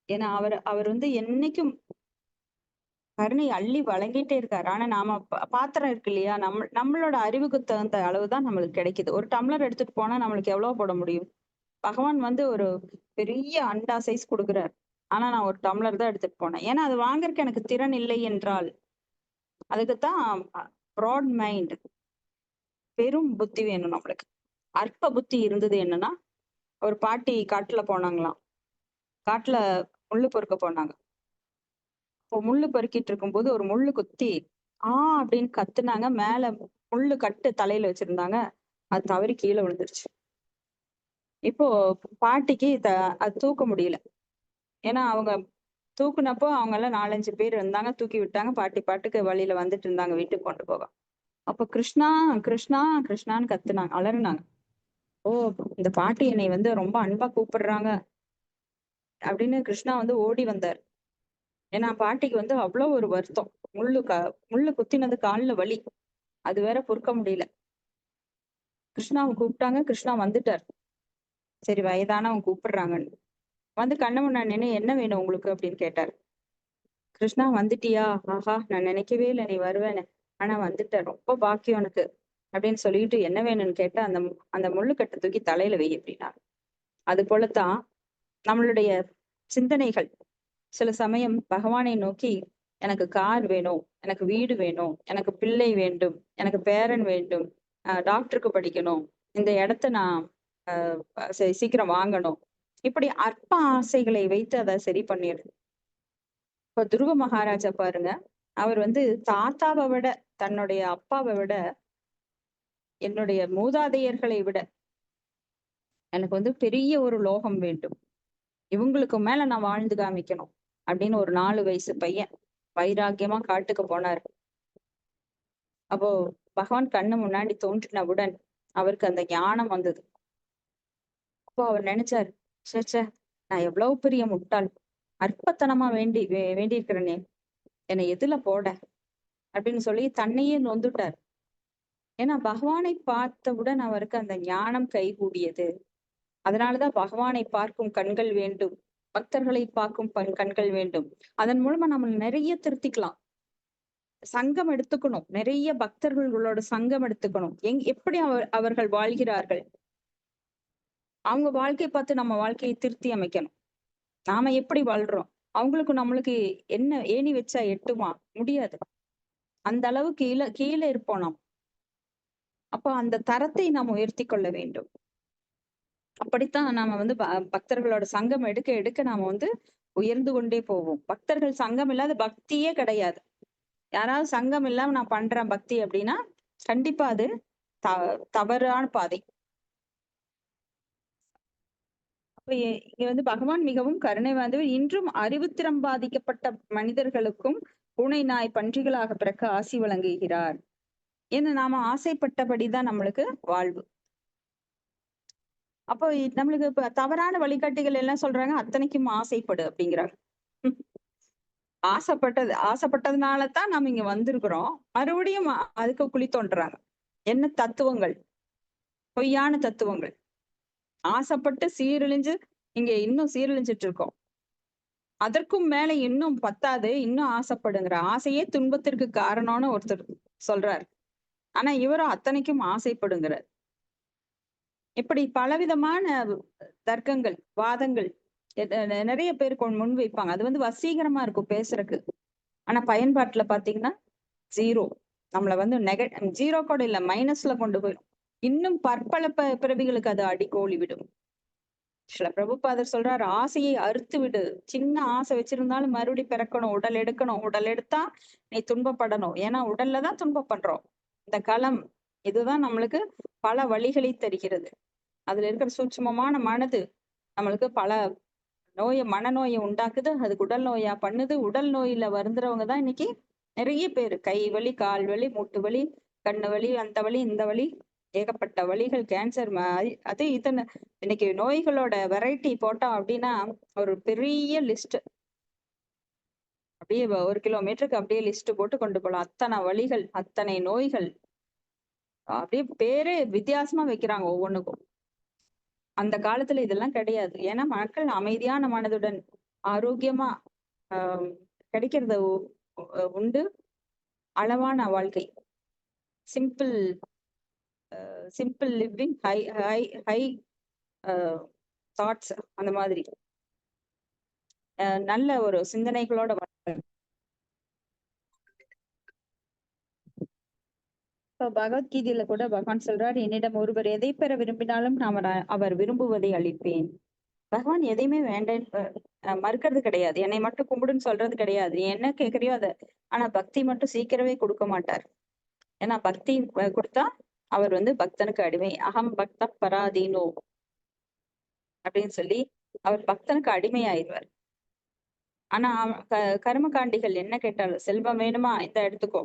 ஏன்னா அவர் வந்து என்னைக்கும் கருணை அள்ளி வழங்கிட்டே இருக்காரு. ஆனா நாம பாத்திரம் இருக்கு இல்லையா, நம்மளோட அறிவுக்கு தகுந்த அளவுதான் நம்மளுக்கு கிடைக்குது. ஒரு டம்ளர் எடுத்துட்டு போனா நம்மளுக்கு எவ்வளவு போட முடியும்? பகவான் வந்து ஒரு பெரிய அண்டா சைஸ் கொடுக்குறாரு, ஆனா நான் ஒரு டம்ளர் தான் எடுத்துட்டு போனேன். ஏன்னா அது வாங்கறதுக்கு எனக்கு திறன் இல்லை என்றால், அதுக்குத்தான் ப்ராட் மைண்ட், பெரும் புத்தி வேணும் நம்மளுக்கு. அற்ப புத்தி இருந்தது என்னன்னா, ஒரு பாட்டி காட்டுல போனாங்களாம். காட்டுல முள்ளு பொறுக்க போனாங்க. இப்போ முள்ளு பொறுக்கிட்டு இருக்கும்போது ஒரு முள்ளு குத்தி அப்படின்னு கத்துனாங்க. மேல முள்ளு கட்டு தலையில வச்சிருந்தாங்க, அது தவறி கீழே விழுந்துருச்சு. இப்போ பாட்டிக்கு அது தூக்க முடியல. ஏன்னா அவங்க தூக்குனப்போ அவங்க எல்லாம் 4-5 பேர் இருந்தாங்க, தூக்கி விட்டாங்க. பாட்டி பாட்டுக்கு வழியில வந்துட்டு இருந்தாங்க வீட்டுக்கு கொண்டு போக. அப்ப கிருஷ்ணா கிருஷ்ணா கிருஷ்ணான்னு கத்துனாங்க, அலறுனாங்க. ஓ, இந்த பாட்டி என்னை வந்து ரொம்ப அன்பா கூப்பிடுறாங்க அப்படின்னு கிருஷ்ணா வந்து ஓடி வந்தார். ஏன்னா பாட்டிக்கு வந்து அவ்வளவு ஒரு வருத்தம். முள்ளு குத்தினது கால்ல வலி, அது வேற பொறுக்க முடியல. கிருஷ்ணாவை கூப்பிட்டாங்க, கிருஷ்ணா வந்துட்டார். சரி வயதானவங்க கூப்பிடுறாங்கன்னு வந்து கண்ண முன்னாடி நின்னு என்ன வேணும் உங்களுக்கு அப்படின்னு கேட்டார். கிருஷ்ணா வந்துட்டியா? ஆஹா, நான் நினைக்கவே இல்லை நீ வருவேன்னு, ஆனா வந்துட்ட, ரொம்ப பாக்கியம் எனக்கு அப்படின்னு சொல்லிட்டு என்ன வேணும்னு கேட்டா அந்த முள்ளுக்கட்டை தூக்கி தலையில வை அப்படின்னா. அது போலத்தான் நம்மளுடைய சிந்தனைகள் சில சமயம் பகவானை நோக்கி எனக்கு கார் வேணும், எனக்கு வீடு வேணும், எனக்கு பிள்ளை வேண்டும், எனக்கு பேரன் வேண்டும், டாக்டருக்கு படிக்கணும், இந்த இடத்த நான் சீக்கிரம் வாங்கணும், இப்படி அற்ப ஆசைகளை வைத்து அதை சரி பண்ணிடுது. இப்ப துருவ மகாராஜா பாருங்க, அவர் வந்து தாத்தாவை விட, தன்னுடைய அப்பாவை விட, என்னுடைய மூதாதையர்களை விட எனக்கு வந்து பெரிய ஒரு லோகம் வேண்டும், இவங்களுக்கு மேல நான் வாழ்ந்து காமிக்கணும் அப்படின்னு ஒரு 4 வயசு பையன் வைராக்கியமா காட்டுக்கு போனாரு. அப்போ பகவான் கண்ணு முன்னாடி தோன்றினவுடன் அவருக்கு அந்த ஞானம் வந்தது. அப்போ அவர் நினைச்சாரு, சேச்சே, நான் எவ்வளவு பெரிய முட்டாள், அற்பத்தனமா வேண்டியிருக்கிறேனே, என்னை எதுல போட அப்படின்னு சொல்லி தன்னையே நொந்துட்டார். ஏன்னா பகவானை பார்த்தவுடன் அவருக்கு அந்த ஞானம் கைகூடியது. அதனாலதான் பகவானை பார்க்கும் கண்கள் வேண்டும், பக்தர்களை பார்க்கும் கண்கள் வேண்டும். அதன் மூலமா நம்ம நிறைய திருத்திக்கலாம். சங்கம் எடுத்துக்கணும். நிறைய பக்தர்களோட சங்கம் எடுத்துக்கணும். எப்படி அவர்கள் வாழ்கிறார்கள், அவங்க வாழ்க்கையை பார்த்து நம்ம வாழ்க்கையை திருத்தி அமைக்கணும். நாம எப்படி வாழ்றோம், அவங்களுக்கு நம்மளுக்கு என்ன ஏணி வச்சா எட்டுமா? முடியாது. அந்த அளவு கீழே இருப்போம் நாம். அப்ப அந்த தரத்தை நாம் உயர்த்தி கொள்ள வேண்டும். அப்படித்தான் நாம வந்து பக்தர்களோட சங்கம் எடுக்க எடுக்க நாம வந்து உயர்ந்து கொண்டே போவோம். பக்தர்கள் சங்கம் இல்லாத பக்தியே கிடையாது. யாராவது சங்கம் இல்லாம நான் பண்றேன் பக்தி அப்படின்னா கண்டிப்பா அது தவறான பாதை. அப்ப இங்க வந்து பகவான் மிகவும் கருணை வாய்ந்தவர். இன்றும் அறிவுத்திறம் பாதிக்கப்பட்ட மனிதர்களுக்கும் பூனை நாய் பன்றிகளாக பிறக்க ஆசி வழங்குகிறார். ஏன்னா நாம ஆசைப்பட்டபடிதான் நம்மளுக்கு வாழ்வு. அப்போ நம்மளுக்கு இப்ப தவறான வழிகாட்டிகள் எல்லாம் சொல்றாங்க, அத்தனைக்கும் ஆசைப்படு அப்படிங்கிறாங்க. ஆசைப்பட்டதுனாலதான் நம்ம இங்க வந்திருக்கிறோம். மறுபடியும் அதுக்கு குழி தோன்றாங்க. என்ன தத்துவங்கள், பொய்யான தத்துவங்கள். ஆசைப்பட்டு சீரழிஞ்சு இங்க இன்னும் சீரழிஞ்சிட்டு இருக்கோம். அதற்கும் மேல இன்னும் பத்தாது, இன்னும் ஆசைப்படுங்கிற ஆசையே துன்பத்திற்கு காரணம்னு ஒருத்தர் சொல்றாரு. ஆனா இவரும் அத்தனைக்கும் ஆசைப்படுங்கிறார். இப்படி பலவிதமான தர்க்கங்கள், வாதங்கள் நிறைய பேர் முன் வைப்பாங்க. அது வந்து வசீகரமா இருக்கும் பேசுறதுக்கு. ஆனா பயன்பாட்டுல பாத்தீங்கன்னா ஜீரோ. நம்மள வந்து ஜீரோ கூட இல்ல, மைனஸ்ல கொண்டு போயிடும். இன்னும் பற்பல பிறவிகளுக்கு அது அடிக்கோலி விடும். சில பிரபுபாதர் சொல்றாரு, ஆசையை அறுத்து விடு. சின்ன ஆசை வச்சிருந்தாலும் மறுபடியும் பிறக்கணும், உடல் எடுக்கணும். உடல் எடுத்தா நீ துன்பப்படணும். ஏன்னா உடல்ல தான் துன்பப்படுறோம். இந்த களம் இதுதான் நம்மளுக்கு பல வழிகளை தருகிறது. அதுல இருக்கிற சூட்சுமமான மனது நம்மளுக்கு பல மனநோயை உண்டாக்குது. அதுக்கு உடல் நோயா பண்ணுது. உடல் நோயில வருந்துறவங்க தான் இன்னைக்கு நிறைய பேர். கை வலி, கால் வலி, மூட்டு வலி, கண்ணு வலி, அந்த வலி, இந்த வலி, ஏகப்பட்ட வலிகள், கேன்சர், அது இதுன்னு இன்னைக்கு நோய்களோட வெரைட்டி போட்டோம் அப்படின்னா ஒரு பெரிய லிஸ்ட். அப்படியே 1 கிலோமீட்டருக்கு அப்படியே லிஸ்ட் போட்டு கொண்டு போகலாம். அத்தனை வலிகள், அத்தனை நோய்கள். அப்படியே பேரே வித்தியாசமா வைக்கிறாங்க ஒவ்வொன்றுக்கும். அந்த காலத்துல இதெல்லாம் கிடையாது. ஏன்னா மக்கள் அமைதியான மனதுடன் ஆரோக்கியமா கிடைக்கிறது உண்டு. அளவான வாழ்க்கை, சிம்பிள் லிவிங், ஹை தாட்ஸ், அந்த மாதிரி நல்ல ஒரு சிந்தனைகளோட. பகவத்கீதையில கூட பகவான் சொல்றாரு, என்னிடம் ஒருவர் எதை பெற விரும்பினாலும் அவர் விரும்புவதை அளிப்பேன். பகவான் எதையுமே வேண்டேன் மறுக்கிறது கிடையாது. என்னை மட்டும் கும்பிடுன்னு சொல்றது கிடையாது. நீ என்ன கேட்கறியோ அதை. ஆனா பக்தி மட்டும் சீக்கிரமே கொடுக்க மாட்டார். ஏன்னா பக்தி கொடுத்தா அவர் வந்து பக்தனுக்கு அடிமை. அகம் பக்த பராதீனோ அப்படின்னு சொல்லி அவர் பக்தனுக்கு அடிமையாயிருவார். ஆனா கர்மகாண்டிகள் என்ன கேட்டாலும், செல்வம் வேணுமா இந்த எடுத்துக்கோ,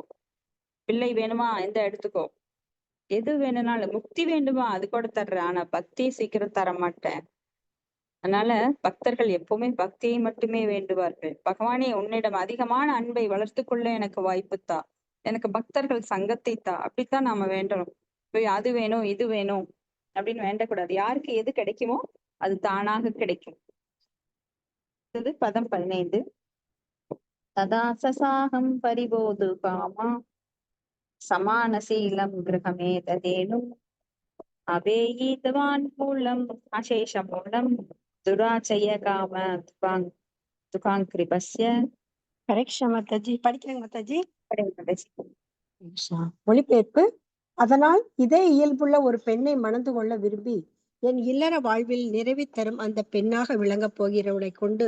பிள்ளை வேணுமா இந்த எடுத்துக்கோ, எது வேணும்னாலும், முக்தி வேண்டுமா அது கூட தர்றேன், ஆனா பக்தியை சீக்கிரம் தர மாட்டேன். அதனால பக்தர்கள் எப்பவுமே பக்தியை மட்டுமே வேண்டுவார்கள். பகவானே, உன்னிடம் அதிகமான அன்பை வளர்த்து கொள்ள எனக்கு வாய்ப்புத்தா, எனக்கு பக்தர்கள் சங்கத்தை தா. அப்படித்தான் நாம வேண்டணும். போய் அது வேணும் இது வேணும் அப்படின்னு வேண்டக்கூடாது. யாருக்கு எது கிடைக்குமோ அது தானாக கிடைக்கும். பதம் 15. ததா சசாகம் பரிபோது காமா சமானசீலம் கிரகமே ததேனும் அபேயீதவான் மூலம் அசேஷ மூலம் துராச்சய காம துகாங்கிருபஸ்ய. கரெக்ஷன் மாதாஜி. படிக்கிறேங்க மாதாஜி. படிங்க. மொழிபெயர்ப்பு. அதனால் இதே இயல்புள்ள ஒரு பெண்ணை மணந்து கொள்ள விரும்பி என் இல்லற வாழ்வில் நிறைவு தரும் அந்த பெண்ணாக விளங்கப் போகிறவளை கொண்டு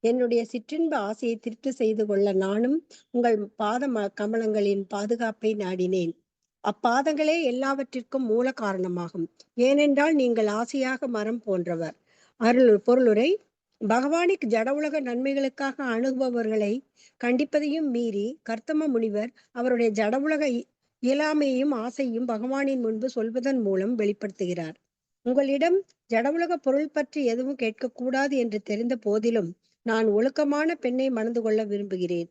என்னுடைய சிற்றின்ப ஆசையை திருப்தி செய்து கொள்ள நானும் உங்கள் பாத கமலங்களின் பாதுகாப்பை நாடினேன். அப்பாதங்களே எல்லாவற்றிற்கும் மூல காரணமாகும். ஏனென்றால் நீங்கள் ஆசையாக மரம் போன்றவர். பொருளுரை. பகவானிக்கு ஜட உலக நன்மைகளுக்காக அணுகுபவர்களை கண்டிப்பதையும் மீறி கர்த்தம முனிவர் அவருடைய ஜட உலக இயலாமையையும் ஆசையும் பகவானின் முன்பு சொல்வதன் மூலம் வெளிப்படுத்துகிறார். உங்களிடம் ஜட உலக பொருள் பற்றி எதுவும் கேட்கக்கூடாது என்று தெரிந்த போதிலும் நான் ஒழுக்கமான பெண்ணை மணந்து கொள்ள விரும்புகிறேன்.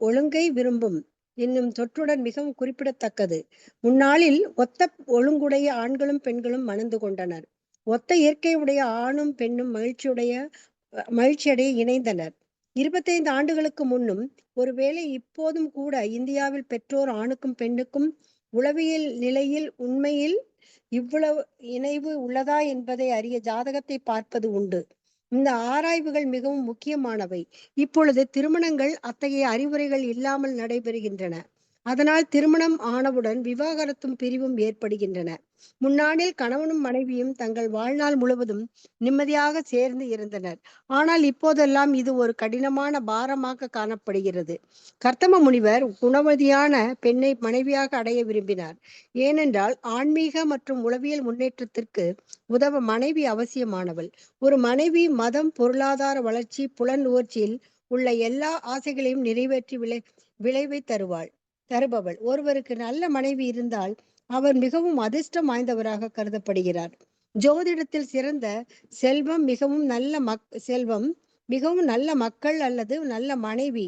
ஒழுங்கை விரும்பும் என்னும் தொற்றுடன் மிகவும் குறிப்பிடத்தக்கது. முன்னாளில் ஒத்த ஒழுங்குடைய ஆண்களும் பெண்களும் மணந்து கொண்டனர். ஒத்த இயற்கையுடைய ஆணும் பெண்ணும் மகிழ்ச்சியடைய இணைந்தனர். 25 ஆண்டுகளுக்கு முன்னும் ஒருவேளை இப்போதும் கூட இந்தியாவில் பெற்றோர் ஆணுக்கும் பெண்ணுக்கும் உளவியல் நிலையில் உண்மையில் இவ்வளவு இணைவு உள்ளதா என்பதை அறிய ஜாதகத்தை பார்ப்பது உண்டு. இந்த ஆராய்வுகள் மிகவும் முக்கியமானவை. இப்பொழுது திருமணங்கள் அத்தகைய அறிவுரைகள் இல்லாமல் நடைபெறுகின்றன. அதனால் திருமணம் ஆனவுடன் விவாகரத்தும் பிரிவும் ஏற்படுகின்றன. முன்னாளில் கணவனும் மனைவியும் தங்கள் வாழ்நாள் முழுவதும் நிம்மதியாக சேர்ந்து இருந்தனர். ஆனால் இப்போதெல்லாம் இது ஒரு கடினமான பாரமாக காணப்படுகிறது. கர்த்தம முனிவர் குணவதியான பெண்ணை மனைவியாக அடைய விரும்பினார். ஏனென்றால் ஆன்மீக மற்றும் உளவியல் முன்னேற்றத்திற்கு உதவ மனைவி அவசியமானவள். ஒரு மனைவி மதம், பொருளாதார வளர்ச்சி, புலன் உணர்ச்சியில் உள்ள எல்லா ஆசைகளையும் நிறைவேற்றி விளைவை தருபவள். ஒருவருக்கு நல்ல மனைவி இருந்தால் அவர் மிகவும் அதிர்ஷ்டம் வாய்ந்தவராக கருதப்படுகிறார். ஜோதிடத்தில் சிறந்த செல்வம் மிகவும் நல்ல மக்கள் அல்லது நல்ல மனைவி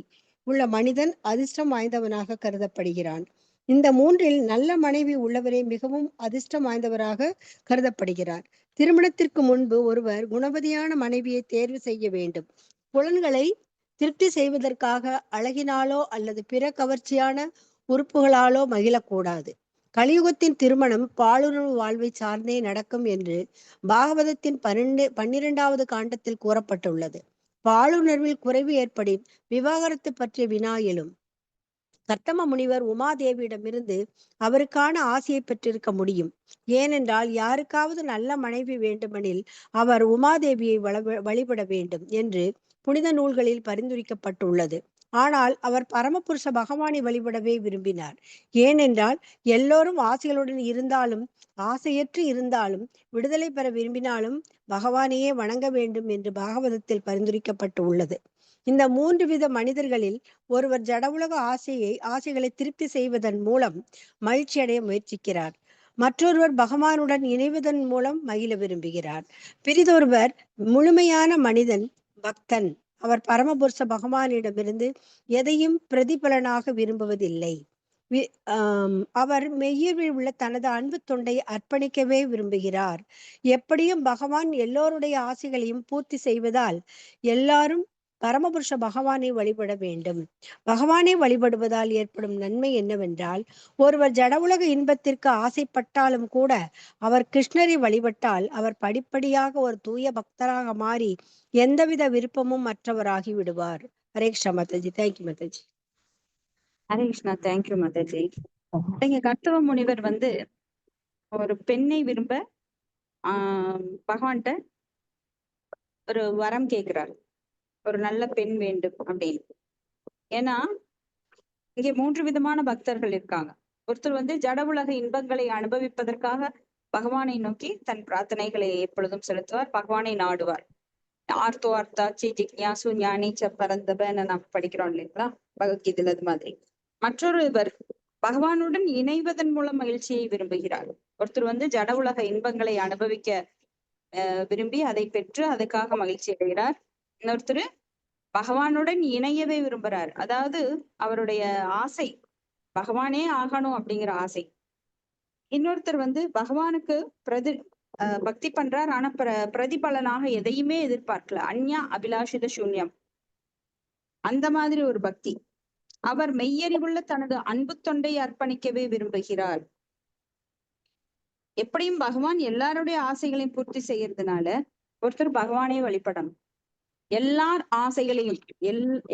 உள்ள மனிதன் அதிர்ஷ்டம் வாய்ந்தவனாக கருதப்படுகிறான். இந்த மூன்றில் நல்ல மனைவி உள்ளவரே மிகவும் அதிர்ஷ்டம் வாய்ந்தவராக கருதப்படுகிறார். திருமணத்திற்கு முன்பு ஒருவர் குணவதியான மனைவியை தேர்வு செய்ய வேண்டும். புலன்களை திருப்தி செய்வதற்காக அழகினாலோ அல்லது பிற கவர்ச்சியான உறுப்புகளாலோ மகிழக்கூடாது. கலியுகத்தின் திருமணம் பாலுறவு வாழ்வை சார்ந்தே நடக்கும் என்று பாகவதத்தின் 12வது காண்டத்தில் கூறப்பட்டுள்ளது. பாலுணர்வில் குறைவு ஏற்படின் விவாகரத்து பற்றிய வினா எழும். கர்த்தம முனிவர் உமாதேவியிடமிருந்து அவருக்கான ஆசையை பெற்றிருக்க முடியும். ஏனென்றால் யாருக்காவது நல்ல மனைவி வேண்டுமெனில் அவர் உமாதேவியை வழிபட வேண்டும் என்று புனித நூல்களில் பரிந்துரைக்கப்பட்டுள்ளது. ஆனால் அவர் பரமபுருஷ பகவானை வழிபடவே விரும்பினார். ஏனென்றால் எல்லோரும் ஆசைகளுடன் இருந்தாலும் ஆசையற்று இருந்தாலும் விடுதலை பெற விரும்பினாலும் பகவானையே வணங்க வேண்டும் என்று பாகவதத்தில் பரிந்துரைக்கப்பட்டு உள்ளது. இந்த 3 வித மனிதர்களில் ஒருவர் ஜடவுலக ஆசைகளை திருப்தி செய்வதன் மூலம் மகிழ்ச்சி அடைய முயற்சிக்கிறார். மற்றொருவர் பகவானுடன் இணைவதன் மூலம் மகிழ விரும்புகிறார். பிறிதொருவர் முழுமையான மனிதன், பக்தன். அவர் பரமபுருஷ பகவானிடமிருந்து எதையும் பிரதிபலனாக விரும்புவதில்லை. அவர் மெய்யில் உள்ள தனது அன்பு தொண்டை அர்ப்பணிக்கவே விரும்புகிறார். எப்படியும் பகவான் எல்லோருடைய ஆசைகளையும் பூர்த்தி செய்வதால் எல்லாரும் பரமபுருஷ பகவானை வழிபட வேண்டும். பகவானை வழிபடுவதால் ஏற்படும் நன்மை என்னவென்றால், ஒருவர் ஜடவுலக இன்பத்திற்கு ஆசைப்பட்டாலும் கூட அவர் கிருஷ்ணரை வழிபட்டால் அவர் படிப்படியாக ஒரு தூய பக்தராக மாறி எந்தவித விருப்பமும் மற்றவராகி விடுவார். ஹரே கிருஷ்ணா மாதாஜி. தேங்க்யூ மாதாஜி. ஹரே கிருஷ்ணா. தேங்க்யூ மாதாஜி. இங்க கர்த்தவ முனிவர் ஒரு பெண்ணை விரும்ப பகவான்கிட்ட ஒரு வரம் கேட்கிறார். ஒரு நல்ல பெண் வேண்டும் அப்படின்னு. ஏன்னா இங்கே 3 விதமான பக்தர்கள் இருக்காங்க. ஒருத்தர் ஜட உலக இன்பங்களை அனுபவிப்பதற்காக பகவானை நோக்கி தன் பிரார்த்தனைகளை எப்பொழுதும் செலுத்துவார், பகவானை நாடுவார். ஆர்த்தோ அர்த்தாச்சி ஜிக்ஞாசு ஞானி பரந்தபன்னு நாம் படிக்கிறோம் இல்லைங்களா பகவத்கீதையில. அது மாதிரி மற்றொருவர் பகவானுடன் இணைவதன் மூலம் மகிழ்ச்சியை விரும்புகிறார். ஒருத்தர் ஜட உலக இன்பங்களை அனுபவிக்க விரும்பி அதை பெற்று அதுக்காக மகிழ்ச்சி அடைகிறார். இன்னொருத்தர் பகவானுடன் இணையவே விரும்புறார். அதாவது அவருடைய ஆசை பகவானே ஆகணும் அப்படிங்கிற ஆசை. இன்னொருத்தர் பகவானுக்கு பக்தி பண்றார். ஆனா பிரதிபலனாக எதையுமே எதிர்பார்க்கல. அந்யா அபிலாஷித சூன்யம், அந்த மாதிரி ஒரு பக்தி. அவர் மெய்யறிவுள்ள தனது அன்பு தொண்டை அர்ப்பணிக்கவே விரும்புகிறார். எப்படியும் பகவான் எல்லாருடைய ஆசைகளையும் பூர்த்தி செய்யறதுனால ஒருத்தர் பகவானே வழிபடணும். எல்லார் ஆசைகளையும்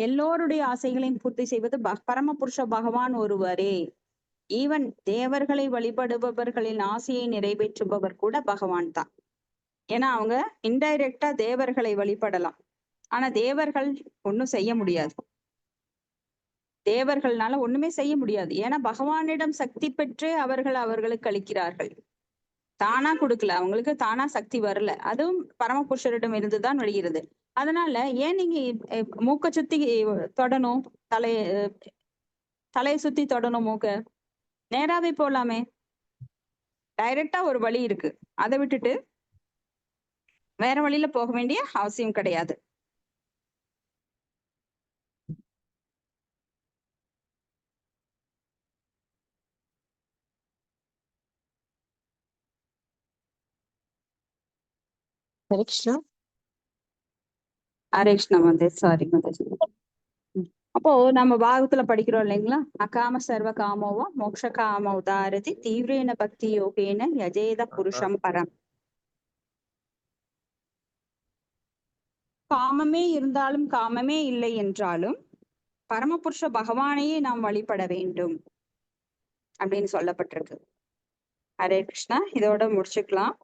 எல்லோருடைய ஆசைகளையும் பூர்த்தி செய்வது பரமபுருஷ பகவான் ஒருவரே. ஈவன் தேவர்களை வழிபடுபவர்களின் ஆசையை நிறைவேற்றுபவர் கூட பகவான் தான். ஏன்னா அவங்க இன்டைரக்டா தேவர்களை வழிபடலாம். ஆனா தேவர்கள் ஒண்ணும் செய்ய முடியாது. தேவர்கள்னால ஒண்ணுமே செய்ய முடியாது. ஏன்னா பகவானிடம் சக்தி பெற்றே அவர்களுக்கு அளிக்கிறார்கள். தானா கொடுக்கல, அவங்களுக்கு தானா சக்தி வரல. அதுவும் பரமபுருஷரிடம் இருந்துதான் வருகிறது. அதனால ஏன் நீங்க மூக்க சுத்தி தொடணும், தலையை சுத்தி தொடணும்? மூக்க நேராவே போலாமே. டைரக்டா ஒரு வழி இருக்கு, அதை விட்டுட்டு வேற வழியில போக வேண்டிய அவசியம் கிடையாது. ஹரே கிருஷ்ணா. ஹரே கிருஷ்ணா மதேஷ், சாரி மதேஷ். அப்போ நம்ம பாகத்துல படிக்கிறோம் இல்லைங்களா? அகாம சர்வ காமோவா மோக்ஷ காம உதாரதி தீவிரேன பக்தி யோகேன யஜேத புருஷம் பரம். காமமே இருந்தாலும் காமமே இல்லை என்றாலும் பரமபுருஷ பகவானையே நாம் வழிபட வேண்டும் அப்படின்னு சொல்லப்பட்டிருக்கு. ஹரே கிருஷ்ணா. இதோட முடிச்சுக்கலாம்.